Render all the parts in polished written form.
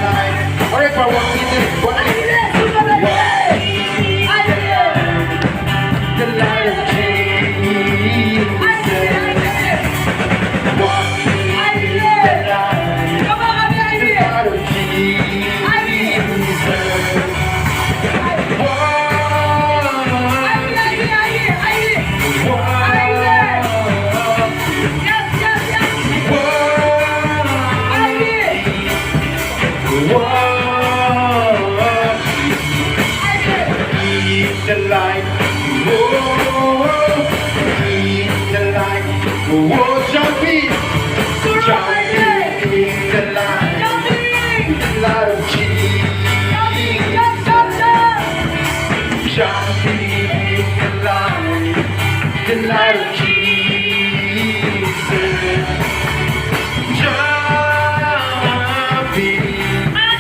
light. Alright, for walking in the light. The light of Jesus. Walking in the light. The light of Jesus. The light, whoa, the light, whoa, jumping, jumping in the light, the light of Jesus, jumping in the light of Jesus, jumping,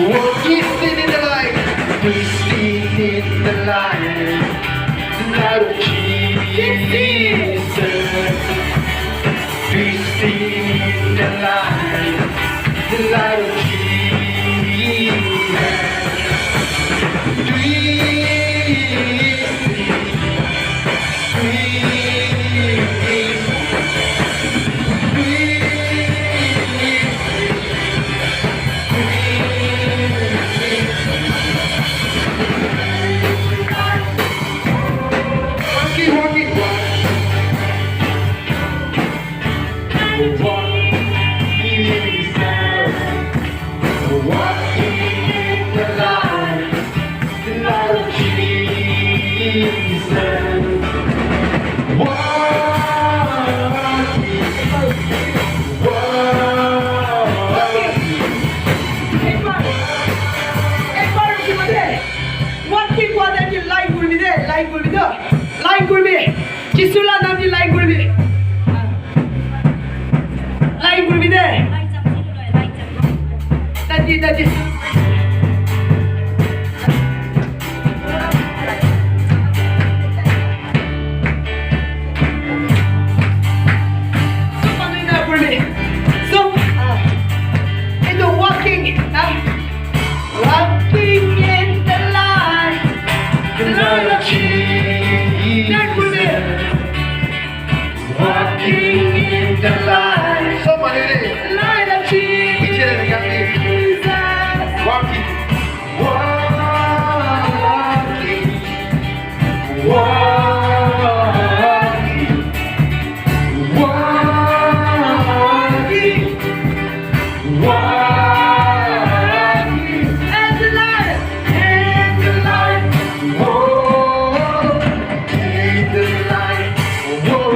walking in the light, twisting in the light of Jesus, twisting in the light of Jesus, like করবে কিছুলা নাম দি like করবে দে দাদি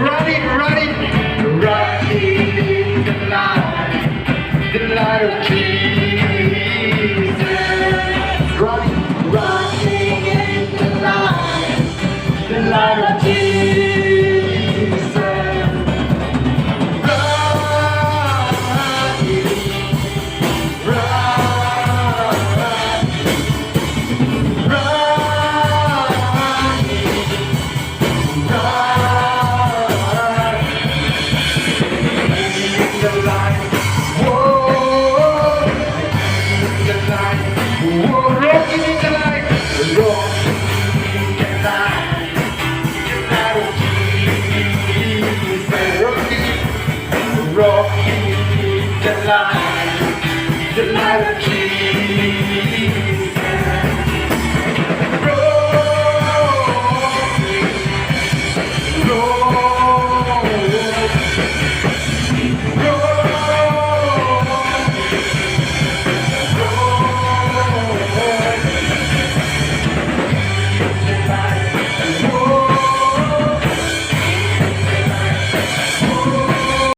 running, running, running. the light. Whoa, the light. Whoa, rocking in the light. Rocking in the light. The light of Jesus. Rocking in the light. The light of Jesus.